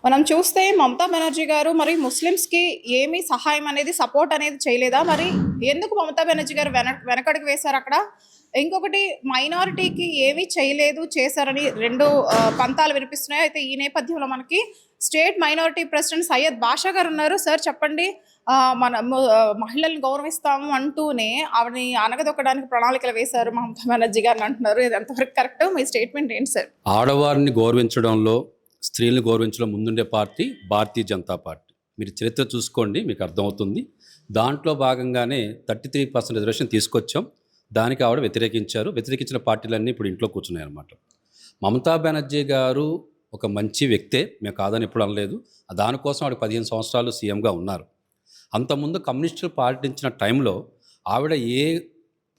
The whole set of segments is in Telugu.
మనం చూస్తే మమతా బెనర్జీ గారు మరి ముస్లిమ్స్‌కి ఏమి సహాయం అనేది, సపోర్ట్ అనేది చేయలేదా? మరి ఎందుకు మమతా బెనర్జీ గారు వెనకడుగు వేశారక్కడ? ఇంకొకటి మైనారిటీకి ఏమీ చేయలేదు, చేశారని 2 పంతాలు వినిపిస్తున్నాయి. అయితే ఈ నేపథ్యంలో మనకి స్టేట్ మైనారిటీ ప్రెసిడెంట్ సయ్యద్ బాషా గారున్నారు. సార్ చెప్పండి. మహిళల్ని గౌరవిస్తాము అంటూనే ఆవిడని అణగదొక్కడానికి ప్రణాళికలు వేశారు మమతా బెనర్జీ గారిని అంటున్నారు. ఇది ఎంతవరకు కరెక్ట్? మీ స్టేట్మెంట్ ఏంటి సార్? ఆడవారిని గౌరవించడంలో, స్త్రీలను గౌరవించడం ముందుండే పార్టీ భారతీయ జనతా పార్టీ. మీరు చరిత్ర చూసుకోండి, మీకు అర్థమవుతుంది. దాంట్లో భాగంగానే 33% రిజర్వేషన్ తీసుకొచ్చాం. దానికి ఆవిడ వ్యతిరేకించారు. వ్యతిరేకించిన పార్టీలన్నీ ఇప్పుడు ఇంట్లో కూర్చున్నాయి అన్నమాట. మమతా బెనర్జీ గారు ఒక మంచి వ్యక్తే, మేము కాదని ఎప్పుడు అనలేదు. దానికోసం ఆవిడ 15 సంవత్సరాలు సీఎంగా ఉన్నారు. అంతకుముందు కమ్యూనిస్టులు పాటించిన టైంలో ఆవిడ ఏ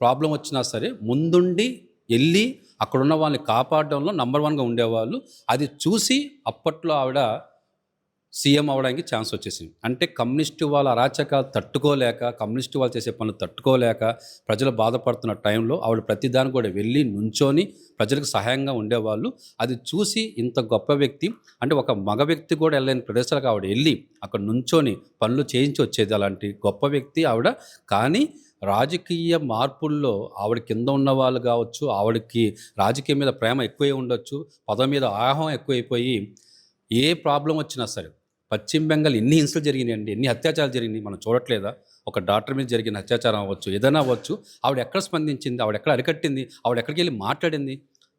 ప్రాబ్లం వచ్చినా సరే ముందుండి వెళ్ళి అక్కడున్న వాళ్ళని కాపాడడంలో నంబర్ 1గా ఉండేవాళ్ళు. అది చూసి అప్పట్లో ఆవిడ సీఎం అవ్వడానికి ఛాన్స్ వచ్చేసింది. అంటే కమ్యూనిస్టు వాళ్ళ అరాచకాలు తట్టుకోలేక, కమ్యూనిస్టు వాళ్ళు చేసే పనులు తట్టుకోలేక ప్రజలు బాధపడుతున్న టైంలో ఆవిడ ప్రతిదాని కూడా వెళ్ళి నుంచొని ప్రజలకు సహాయంగా ఉండేవాళ్ళు. అది చూసి ఇంత గొప్ప వ్యక్తి, అంటే ఒక మగ వ్యక్తి కూడా వెళ్ళలేని ప్రదేశాలకు ఆవిడ వెళ్ళి అక్కడ నుంచొని పనులు చేయించి వచ్చేది. అలాంటి గొప్ప వ్యక్తి ఆవిడ. కానీ రాజకీయ మార్పుల్లో ఆవిడ కింద ఉన్న వాళ్ళు కావచ్చు, ఆవిడకి రాజకీయం మీద ప్రేమ ఎక్కువై ఉండొచ్చు, పదవి మీద ఆహం ఎక్కువైపోయి ఏ ప్రాబ్లం వచ్చినా సరే, పశ్చిమ బెంగాల్ ఎన్ని హింసలు జరిగినాయండి, ఎన్ని అత్యాచారాలు జరిగినాయి మనం చూడట్లేదా? ఒక డాక్టర్ మీద జరిగిన అత్యాచారం అవ్వచ్చు, ఏదైనా అవ్వచ్చు, ఆవిడ ఎక్కడ స్పందించింది, ఆవిడ ఎక్కడ అరికట్టింది, ఆవిడ ఎక్కడికి వెళ్ళి మాట్లాడింది,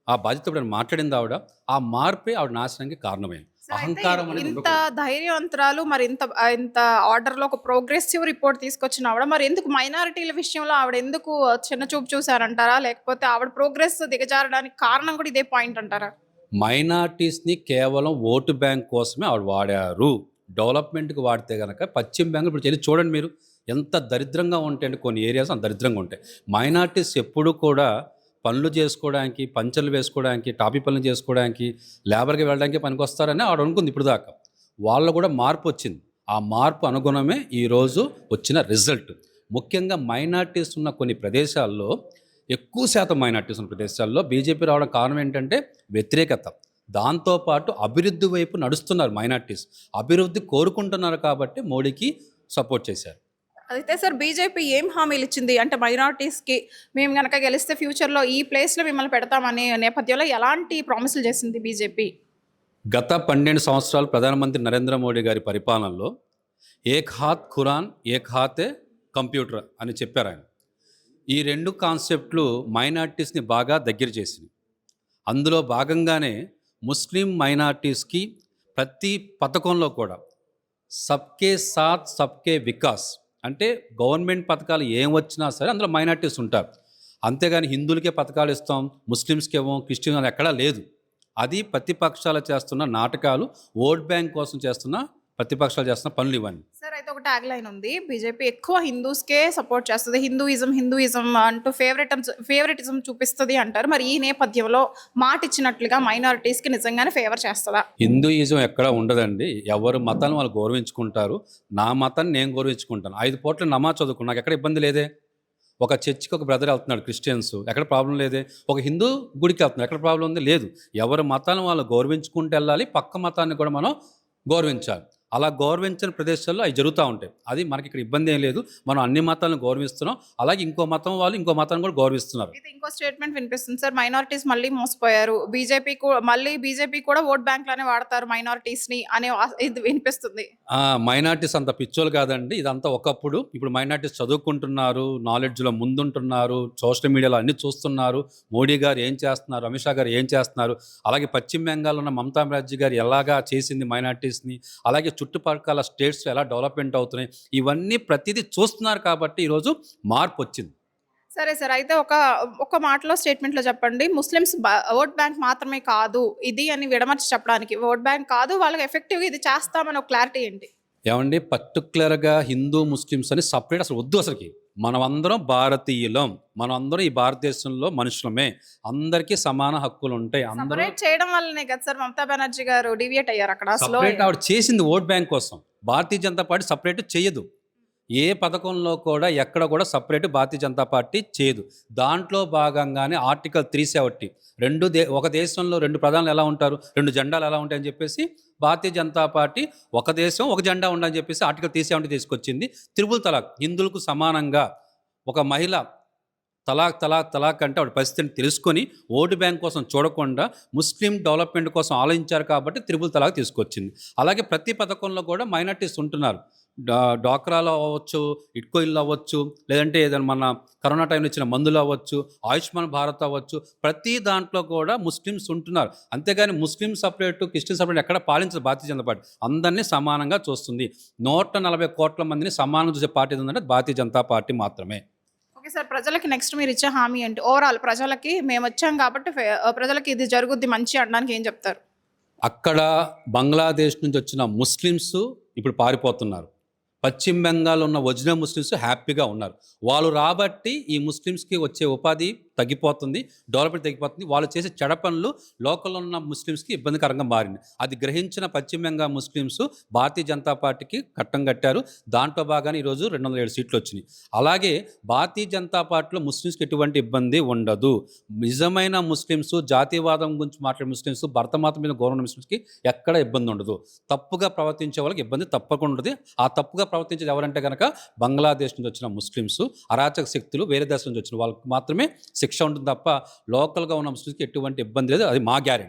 ఆ బాధ్యత ఇప్పుడు మాట్లాడింది ఆవిడ. ఆ మార్పే ఆవిడ నాశనానికి కారణమైంది. అహంకారం అనేది ఇంత ధైర్యవంతురాలు, మరి ఇంత ఇంత ఆర్డర్‌లో ఒక ప్రోగ్రెసివ్ రిపోర్ట్ తీసుకొచ్చిన ఆవిడ మరి ఎందుకు మైనారిటీల విషయంలో ఆవిడ ఎందుకు చిన్న చూపు చూసారంటారా? లేకపోతే ఆవిడ ప్రోగ్రెస్ దిగజారడానికి కారణం కూడా ఇదే పాయింట్ అంటారా? మైనార్టీస్ని కేవలం ఓటు బ్యాంక్ కోసమే ఆవిడ వాడారు. డెవలప్మెంట్కి వాడితే కనుక పశ్చిమ బెంగాల్ ఇప్పుడు వెళ్ళి చూడండి మీరు, ఎంత దరిద్రంగా ఉంటాయండి. కొన్ని ఏరియాస్ అంత దరిద్రంగా ఉంటాయి. మైనార్టీస్ ఎప్పుడు కూడా పనులు చేసుకోవడానికి, పంచర్లు వేసుకోవడానికి, టాపీ పనులు చేసుకోవడానికి, లేబర్కి వెళ్ళడానికి పనికొస్తారని ఆవిడ అనుకుంది ఇప్పుడు దాకా. వాళ్ళు కూడా మార్పు వచ్చింది. ఆ మార్పు అనుగుణమే ఈరోజు వచ్చిన రిజల్ట్. ముఖ్యంగా మైనార్టీస్ ఉన్న కొన్ని ప్రదేశాల్లో, ఎక్కువ శాతం మైనార్టీస్ ఉన్న ప్రదేశాల్లో బీజేపీ రావడం కారణం ఏంటంటే వ్యతిరేకత. దాంతోపాటు అభివృద్ధి వైపు నడుస్తున్నారు మైనార్టీస్. అభివృద్ధి కోరుకుంటున్నారు కాబట్టి మోడీకి సపోర్ట్ చేశారు. అయితే సార్ బీజేపీ ఏం హామీలు ఇచ్చింది? అంటే మైనారిటీస్‌కి మేము గనక గెలిస్తే ఫ్యూచర్‌లో ఈ ప్లేస్‌లో మిమ్మల్ని పెడతామనే నేపథ్యంలో ఎలాంటి ప్రామిసులు చేసింది బీజేపీ? గత 12 సంవత్సరాలు ప్రధానమంత్రి నరేంద్ర మోడీ గారి పరిపాలనలో ఏక్ హాత్ ఖురాన్, ఏక్ హాతే కంప్యూటర్ అని చెప్పారు ఆయన. ఈ 2 కాన్సెప్ట్లు మైనార్టీస్ని బాగా దగ్గర చేసినాయి. అందులో భాగంగానే ముస్లిం మైనార్టీస్కి ప్రతి పథకంలో కూడా సబ్కే సాత్ సబ్కే వికాస్, అంటే గవర్నమెంట్ పథకాలు ఏం వచ్చినా సరే అందులో మైనార్టీస్ ఉంటారు. అంతేగాని హిందువులకే పథకాలు ఇస్తాం, ముస్లిమ్స్కి ఏమో, క్రిస్టియన్ ఎక్కడా లేదు. అది ప్రతిపక్షాలు చేస్తున్న నాటకాలు, ఓట్ బ్యాంక్ కోసం చేస్తున్న ప్రతిపక్షాలు చేస్తున్న పనులు ఇవన్నీ. సార్ అయితే ఒక ట్యాగ్ లైన్ ఉంది. బీజేపీ ఎక్కువ హిందూస్‌కే సపోర్ట్ చేస్తది. హిందూయిజం అంటూ ఫేవరెటిజం చూపిస్తది అంటారు. మరి ఈ నేపథ్యంలో మాట ఇచ్చినట్లుగా మైనారిటీస్‌కి నిజంగానే ఫేవర్ చేస్తదా? హిందూయిజం ఎక్కడా ఉండదండి. ఎవరు మతాన్ని వాళ్ళు గౌరవించుకుంటారు. నా మతాన్ని నేను గౌరవించుకుంటాను. 5 పూట్ల నమాజ్ చదువుకున్నా నాకు ఎక్కడ ఇబ్బంది లేదే. ఒక చర్చికి ఒక బ్రదర్ వెళ్తున్నాడు, క్రిస్టియన్స్, ఎక్కడ ప్రాబ్లం లేదే. ఒక హిందూ గుడికి వెళ్తున్నాడు, ఎక్కడ ప్రాబ్లం ఉంది? లేదు. ఎవరి మతాన్ని వాళ్ళు గౌరవించుకుంటూ వెళ్ళాలి, పక్క మతాన్ని కూడా మనం గౌరవించాలి. అలా గౌరవించిన ప్రదేశాల్లో అవి జరుగుతూ ఉంటాయి. అది మనకి ఇక్కడ ఇబ్బంది ఏం లేదు. మనం అన్ని మతాలను గౌరవిస్తున్నాం. అలాగే ఇంకో మతం వాళ్ళు ఇంకో మతాన్ని కూడా గౌరవిస్తున్నారు. అయితే ఇంకో స్టేట్మెంట్ వినిపిస్తుంది సార్. మైనారిటీస్ మళ్ళీ మోసపోయారు. బీజేపీ కూడా ఓట్ బ్యాంక్ లానే వాడతారు మైనారిటీస్‌ని అనే ఇది వినిపిస్తుంది. మైనార్టీస్ అంత పిచ్చోళ్ళు కాదండి. ఇదంతా ఒకప్పుడు. ఇప్పుడు మైనార్టీస్ చదువుకుంటున్నారు, నాలెడ్జ్లో ముందుంటున్నారు, సోషల్ మీడియాలో అన్ని చూస్తున్నారు. మోడీ గారు ఏం చేస్తున్నారు, అమిత్ షా గారు ఏం చేస్తున్నారు, అలాగే పశ్చిమ బెంగాల్లో ఉన్న మమతా బెనర్జీ గారు ఎలాగా చేసింది మైనార్టీస్ని, అలాగే చుట్టుపక్కల స్టేట్స్లో ఎలా డెవలప్మెంట్ అవుతున్నాయి, ఇవన్నీ ప్రతిదీ చూస్తున్నారు కాబట్టి ఈరోజు మార్పు వచ్చింది. సరే సార్. అయితే ఒక మాటలో స్టేట్మెంట్‌లో చెప్పండి. ముస్లిమ్స్ ఓట్ బ్యాంక్ మాత్రమే కాదు ఇది అని విడమర్చి చెప్పడానికి. ఓట్ బ్యాంక్ కాదు, వాళ్ళకి ఎఫెక్టివ్‌గా ఇది చేస్తామని ఒక క్లారిటీ ఏంటి? ఏమండి, పర్టికులర్గా హిందూ ముస్లిమ్స్ అని సపరేట్ అసలు వద్దు. అసలుకి మనమందరం భారతీయులం, మనమందరం ఈ భారతదేశంలో మనుషులమే, అందరికీ సమాన హక్కులు ఉంటాయి. అందరూ సెపరేట్ చేయడం వల్లనే కదా సార్ మమతా బెనర్జీ గారు డీవియేట్ అయ్యారు అక్కడ. సపరేట్ ఆవిడ చేసింది ఓట్ బ్యాంక్ కోసం. భారతీయ జనతా పార్టీ సపరేట్ చేయదు. ఏ పథకంలో కూడా ఎక్కడ కూడా సపరేట్ భారతీయ జనతా పార్టీ చేయదు. దాంట్లో భాగంగానే ఆర్టికల్ 370 ఒక దేశంలో 2 ప్రధానులు ఎలా ఉంటారు, 2 జెండాలు ఎలా ఉంటాయని చెప్పేసి భారతీయ జనతా పార్టీ ఒక దేశం ఒక జెండా ఉండాలని చెప్పేసి ఆర్టికల్ 370 తీసుకొచ్చింది. త్రిపుల్ తలాక్, హిందువులకు సమానంగా ఒక మహిళ తలాక్ అంటే ఆవిడ పరిస్థితిని తెలుసుకొని ఓటు బ్యాంక్ కోసం చూడకుండా ముస్లిం డెవలప్మెంట్ కోసం ఆలోచించారు కాబట్టి త్రిపుల్ తలాక్ తీసుకొచ్చింది. అలాగే ప్రతి పథకంలో కూడా మైనార్టీస్ ఉంటున్నారు. డ్వాక్రాలో అవ్వచ్చు, ఇట్కో ఇల్లు అవ్వచ్చు, లేదంటే ఏదైనా మన కరోనా టైంలో ఇచ్చిన మందులు అవ్వచ్చు, ఆయుష్మాన్ భారత్ అవ్వచ్చు, ప్రతి దాంట్లో కూడా ముస్లిమ్స్ ఉంటున్నారు. అంతేగాని ముస్లిం సపరేట్, క్రిస్టియన్ సపరేట్ ఎక్కడ పాలించదు భారతీయ జనతా పార్టీ. అందరినీ సమానంగా చూస్తుంది. 140 కోట్ల మందిని సమానంగా చూసే పార్టీ ఉందంటే భారతీయ జనతా పార్టీ మాత్రమే. ఓకే సార్, ప్రజలకి నెక్స్ట్ మీరు ఇచ్చే హామీ ఏంటి? ఓవరాల్ ప్రజలకి మేము వచ్చాం కాబట్టి ప్రజలకి ఇది జరుగుద్ది మంచి అనడానికి ఏం చెప్తారు? అక్కడ బంగ్లాదేశ్ నుంచి వచ్చిన ముస్లిమ్స్ ఇప్పుడు పారిపోతున్నారు. పశ్చిమ బెంగాల్ ఉన్న ఒరిజినల్ ముస్లిమ్స్ హ్యాపీగా ఉన్నారు. వాళ్ళు రాబట్టి ఈ ముస్లిమ్స్కి వచ్చే ఉపాధి తగ్గిపోతుంది, డెవలప్మెంట్ తగ్గిపోతుంది. వాళ్ళు చేసే చెడ పనులు లోకల్లో ఉన్న ముస్లిమ్స్కి ఇబ్బందికరంగా మారింది. అది గ్రహించిన పశ్చిమ బెంగాల్ ముస్లిమ్స్ భారతీయ జనతా పార్టీకి కట్టం కట్టారు. దాంట్లో భాగానే ఈరోజు 207 సీట్లు వచ్చినాయి. అలాగే భారతీయ జనతా పార్టీలో ముస్లిమ్స్కి ఎటువంటి ఇబ్బంది ఉండదు. నిజమైన ముస్లిమ్స్, జాతీయవాదం గురించి మాట్లాడే ముస్లిమ్స్, భరతమాత మీద గౌరవ ముస్లిమ్స్కి ఎక్కడ ఇబ్బంది ఉండదు. తప్పుగా ప్రవర్తించే వాళ్ళకి ఇబ్బంది తప్పకుండా ఉంటుంది. ఆ తప్పుగా ప్రవర్తించేది ఎవరంటే కనుక బంగ్లాదేశ్ నుంచి వచ్చిన ముస్లిమ్స్, అరాచక శక్తులు, వేరే దేశం నుంచి వచ్చిన వాళ్ళకి మాత్రమే శిక్ష ఉంటుంది తప్ప లోకల్గా ఉన్న ముస్లిమ్స్కి ఎటువంటి ఇబ్బంది లేదు. అది మా గ్యారెంటీ.